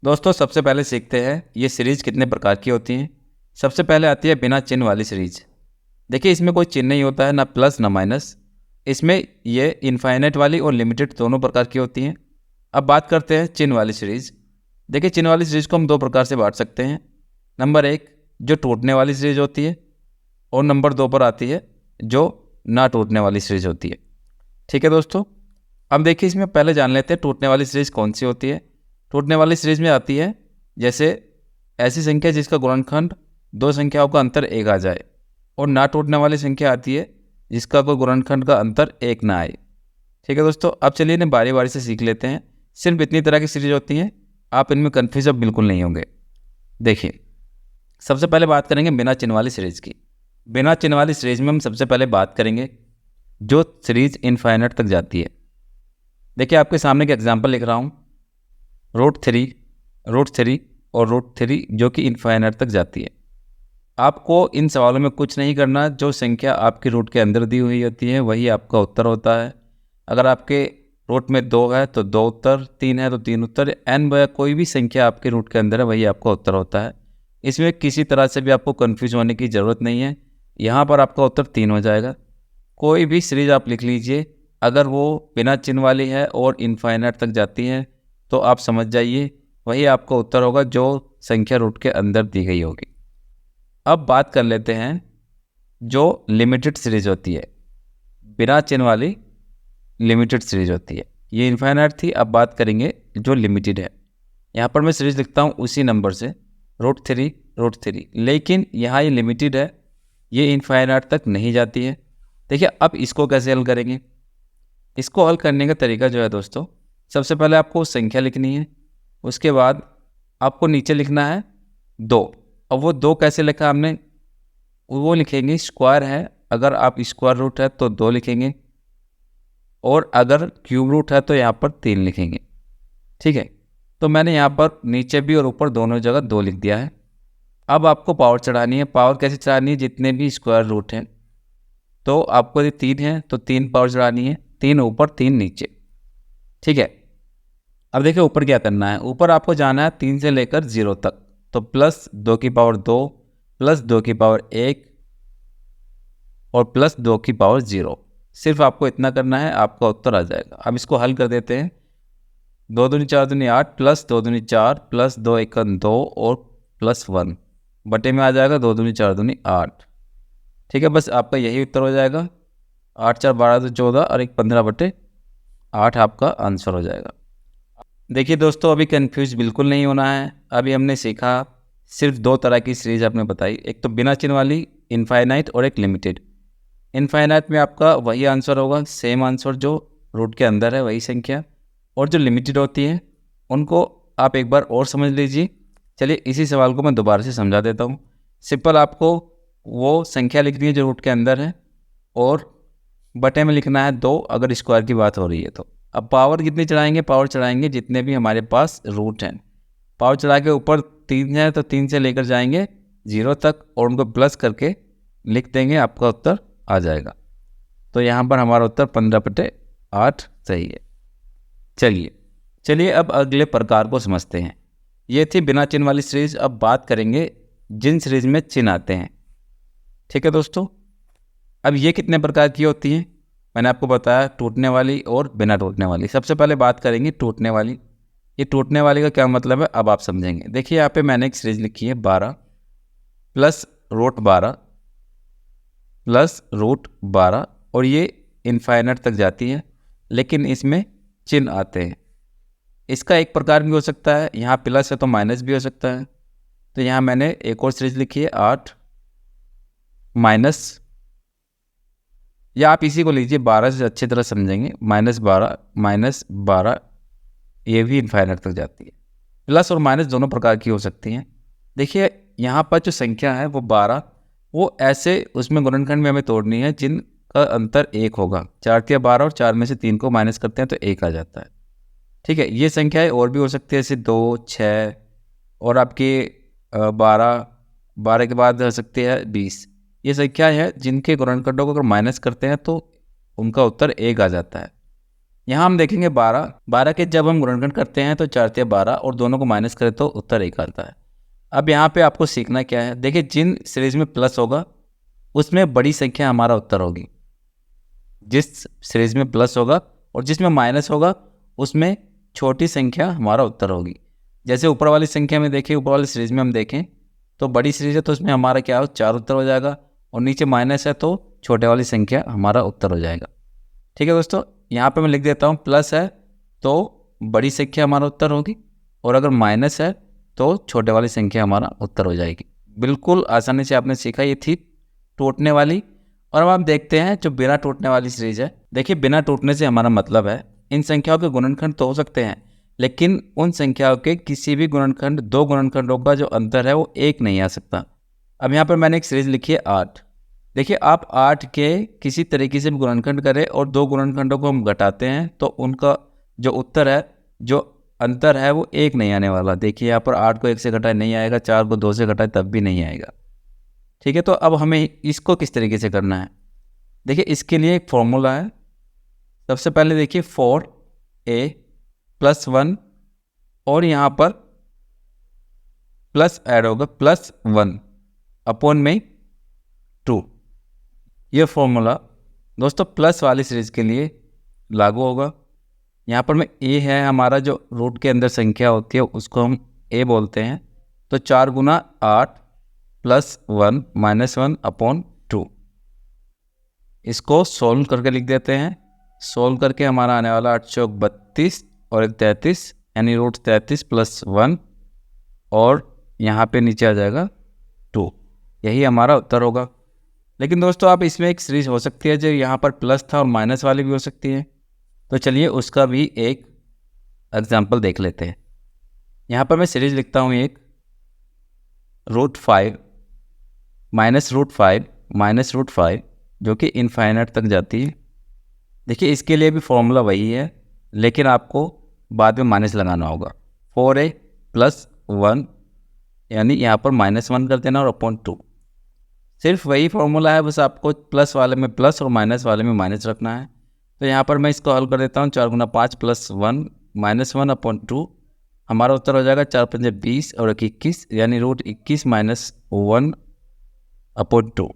दोस्तों सबसे पहले सीखते हैं ये सीरीज कितने प्रकार की होती हैं। सबसे पहले आती है बिना चिन्ह वाली सीरीज। देखिए इसमें कोई चिन्ह नहीं होता है, ना प्लस ना माइनस। इसमें ये इनफाइनाइट वाली और लिमिटेड दोनों प्रकार की होती हैं। अब बात करते हैं चिन्ह वाली सीरीज। देखिए चिन्ह वाली सीरीज को हम दो प्रकार से बांट सकते हैं। नंबर एक जो टूटने वाली सीरीज होती है, और नंबर दो पर आती है जो ना टूटने वाली सीरीज होती है। ठीक है दोस्तों, अब देखिए इसमें पहले जान लेते हैं टूटने वाली सीरीज कौन सी होती है। टूटने वाली सीरीज में आती है जैसे ऐसी संख्या जिसका गुणनखंड दो संख्याओं का अंतर एक आ जाए, और ना टूटने वाली संख्या आती है जिसका कोई गुणनखंड का अंतर एक ना आए। ठीक है दोस्तों, अब चलिए इन्हें बारी बारी से सीख लेते हैं। सिर्फ इतनी तरह की सीरीज होती हैं, आप इनमें कन्फ्यूज अब बिल्कुल नहीं होंगे। देखिए सबसे पहले बात करेंगे बिना चिन्ह वाली सीरीज की। बिना चिन्ह वाली सीरीज में हम सबसे पहले बात करेंगे जो सीरीज इनफाइनाइट तक जाती है। देखिए आपके सामने एक एग्जाम्पल लिख रहा हूँ, रूट थ्री और रूट 3 जो कि इनफाइनाइट तक जाती है। आपको इन सवालों में कुछ नहीं करना, जो संख्या आपकी रूट के अंदर दी हुई होती है वही आपका उत्तर होता है। अगर आपके रूट में 2 है तो 2 उत्तर, 3 है तो 3 उत्तर, n व कोई भी संख्या आपके रूट के अंदर है वही आपका उत्तर होता है। इसमें किसी तरह से भी आपको कन्फ्यूज होने की ज़रूरत नहीं है। यहाँ पर आपका उत्तर 3 हो जाएगा। कोई भी सीरीज आप लिख लीजिए, अगर वो बिना चिन्ह वाली है और इनफाइनाइट तक जाती है तो आप समझ जाइए वही आपका उत्तर होगा जो संख्या रूट के अंदर दी गई होगी। अब बात कर लेते हैं जो लिमिटेड सीरीज होती है। बिना चिन्ह वाली लिमिटेड सीरीज होती है, ये इनफाइनाइट थी। अब बात करेंगे जो लिमिटेड है। यहाँ पर मैं सीरीज लिखता हूँ उसी नंबर से, रूट थ्री, लेकिन यहाँ ये लिमिटेड है, ये इनफाइनाइट तक नहीं जाती है। देखिए अब इसको कैसे हल करेंगे। इसको हल करने का तरीका जो है दोस्तों, सबसे पहले आपको संख्या लिखनी है, उसके बाद आपको नीचे लिखना है 2। अब वो 2 कैसे लिखा हमने, वो लिखेंगे स्क्वायर है, अगर आप स्क्वायर रूट है तो 2 लिखेंगे, और अगर क्यूब रूट है तो यहाँ पर 3 लिखेंगे। ठीक है, तो मैंने यहाँ पर नीचे भी और ऊपर दोनों जगह 2 लिख दिया है। अब आपको पावर चढ़ानी है। पावर कैसे चढ़ानी है, जितने भी स्क्वायर रूट हैं, तो आपको ये 3 है तो 3 पावर चढ़ानी है, 3 ऊपर 3 नीचे। ठीक है, अब देखिए ऊपर क्या करना है। ऊपर आपको जाना है 3 से लेकर 0 तक, तो +2 +2 और +2 सिर्फ आपको इतना करना है, आपका उत्तर आ जाएगा। अब इसको हल कर देते हैं। 2 दूनी 4 दूनी 8 +2 दूनी 4 +2 × 2 और +1 बटे में आ जाएगा 2 दूनी 4 दूनी 8। ठीक है, बस आपका यही उत्तर हो जाएगा। 8 4 12 तो 14 और 1 15/8 आपका आंसर हो जाएगा। देखिए दोस्तों अभी कंफ्यूज बिल्कुल नहीं होना है। अभी हमने सीखा सिर्फ 2 तरह की सीरीज आपने बताई, एक तो बिना चिन्ह वाली इनफाइनाइट और एक लिमिटेड। इनफाइनाइट में आपका वही आंसर होगा, सेम आंसर जो रूट के अंदर है वही संख्या, और जो लिमिटेड होती है उनको आप एक बार और समझ लीजिए। चलिए इसी सवाल को मैं दोबारा से समझा देता हूँ। सिंपल आपको वो संख्या लिखनी है जो रूट के अंदर है, और बटे में लिखना है 2 अगर स्क्वायर की बात हो रही है तो। अब पावर कितनी चढ़ाएंगे, पावर चढ़ाएंगे जितने भी हमारे पास रूट हैं। पावर चढ़ा के ऊपर 3 है तो 3 से लेकर जाएंगे 0 तक और उनको प्लस करके लिख देंगे, आपका उत्तर आ जाएगा। तो यहाँ पर हमारा उत्तर 15/8 सही है। चलिए अब अगले प्रकार को समझते हैं। ये थी बिना चिन्ह वाली सीरीज। अब बात करेंगे जिन सीरीज में चिन्ह आते हैं। ठीक है दोस्तों, अब ये कितने प्रकार की होती हैं मैंने आपको बताया, टूटने वाली और बिना टूटने वाली। सबसे पहले बात करेंगे टूटने वाली। ये टूटने वाली का क्या मतलब है अब आप समझेंगे। देखिए यहाँ पे मैंने एक सीरीज लिखी है 12 +√12 और ये इनफाइनाइट तक जाती है, लेकिन इसमें चिन्ह आते हैं। इसका एक प्रकार भी हो सकता है, यहाँ प्लस है तो माइनस भी हो सकता है। तो यहाँ मैंने एक और सीरीज लिखी है 8 माइनस, या आप इसी को लीजिए 12 से अच्छी तरह समझेंगे, -12 ये भी इनफाइनाइट तक जाती है। प्लस और माइनस दोनों प्रकार की हो सकती हैं। देखिए यहाँ पर जो संख्या है वो 12, वो ऐसे उसमें गुणनखंड में हमें तोड़नी है जिनका अंतर 1 होगा। 4 के 12 और 4 में से 3 को माइनस करते हैं तो 1 आ जाता है। ठीक है, ये संख्याएं और भी हो सकती है, जैसे 2 6 और आपकी 12 के बाद हो सकती है 20। ये संख्याएं हैं जिनके गुणनखंडों को अगर माइनस करते हैं तो उनका उत्तर 1 आ जाता है। यहाँ हम देखेंगे 12 के जब हम गुणनखंड करते हैं तो 4 12 और दोनों को माइनस करें तो उत्तर 1 आता है। अब यहाँ पे आपको सीखना क्या है, देखिए जिन सीरीज में प्लस होगा उसमें बड़ी संख्या हमारा उत्तर होगी, जिस सीरीज में प्लस होगा और जिसमें माइनस होगा उसमें छोटी संख्या हमारा उत्तर होगी। जैसे ऊपर वाली संख्या में देखिए, ऊपर वाली सीरीज में हम देखें तो बड़ी सीरीज है तो उसमें हमारा क्या हो 4 उत्तर हो जाएगा, और नीचे माइनस है तो छोटे वाली संख्या हमारा उत्तर हो जाएगा। ठीक है दोस्तों, यहाँ पे मैं लिख देता हूँ प्लस है तो बड़ी संख्या हमारा उत्तर होगी, और अगर माइनस है तो छोटे वाली संख्या हमारा उत्तर हो जाएगी। बिल्कुल आसानी से आपने सीखा, ये थी टूटने वाली। और अब हम देखते हैं जो बिना टूटने वाली सीरीज है। देखिए बिना टूटने से हमारा मतलब है इन संख्याओं के गुणनखंड तो हो सकते हैं, लेकिन उन संख्याओं के किसी भी गुणनखंड, दो गुणनखंडों का जो अंतर है वो 1 नहीं आ सकता। अब यहाँ पर मैंने एक सीरीज लिखी है 8। देखिए आप 8 के किसी तरीके से भी गुणनखंड करें और दो गुणनखंडों को हम घटाते हैं तो उनका जो उत्तर है, जो अंतर है वो 1 नहीं आने वाला। देखिए यहाँ पर 8 को 1 से घटाए नहीं आएगा, 4 को 2 से घटाए तब भी नहीं आएगा। ठीक है, तो अब हमें इसको किस तरीके से करना है, देखिए इसके लिए एक फॉर्मूला है। सबसे पहले देखिए 4a + 1 और यहाँ पर प्लस ऐड होगा +1 अपॉन में 2। ये फॉर्मूला दोस्तों प्लस वाली सीरीज के लिए लागू होगा। यहाँ पर में a है हमारा, जो रूट के अंदर संख्या होती है उसको हम a बोलते हैं। तो 4 × 8 + 1 - 1 अपॉन 2, इसको सोल्व करके लिख देते हैं। सोल्व करके हमारा आने वाला 8 चौक 32 और 1 33, यानी √33 + 1 और यहाँ पे नीचे आ जाएगा 2। यही हमारा उत्तर होगा। लेकिन दोस्तों आप इसमें एक सीरीज हो सकती है जो यहाँ पर प्लस था और माइनस वाली भी हो सकती है, तो चलिए उसका भी एक एग्जाम्पल देख लेते हैं। यहाँ पर मैं सीरीज लिखता हूँ एक √5 - √5 जो कि इनफाइनाइट तक जाती है। देखिए इसके लिए भी फॉर्मूला वही है, लेकिन आपको बाद में माइनस लगाना होगा। 4a + 1 यानी यहाँ पर -1 कर देना और अपॉन 2। सिर्फ वही फॉर्मूला है, बस आपको प्लस वाले में प्लस और माइनस वाले में माइनस रखना है। तो यहाँ पर मैं इसको हल कर देता हूँ। 4 × 5 + 1 - 1 अपॉन 2, हमारा उत्तर हो जाएगा 4 × 5 = 20 और 21, यानी √21 - 1 अपॉन 2।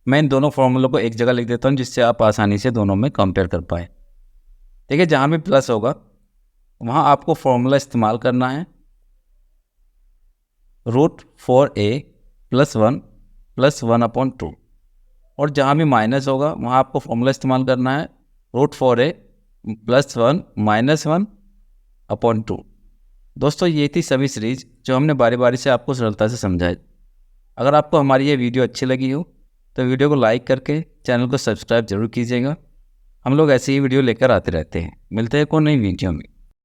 मैं इन दोनों फॉर्मूलों को एक जगह लिख देता हूँ जिससे आप आसानी से दोनों में कंपेयर कर पाए। देखिए जहाँ भी प्लस होगा वहाँ आपको फॉर्मूला इस्तेमाल करना है √4a + 1 + 1 अपॉन 2, और जहाँ भी माइनस होगा वहाँ आपको फॉर्मूला इस्तेमाल करना है √4a + 1 - 1 अपॉन 2। दोस्तों ये थी सभी सीरीज जो हमने बारी बारी से आपको सरलता से समझाई। अगर आपको हमारी ये वीडियो अच्छी लगी हो तो वीडियो को लाइक करके चैनल को सब्सक्राइब जरूर कीजिएगा। हम लोग ऐसी ही वीडियो लेकर आते रहते हैं। मिलते हैं कोई नई वीडियो में।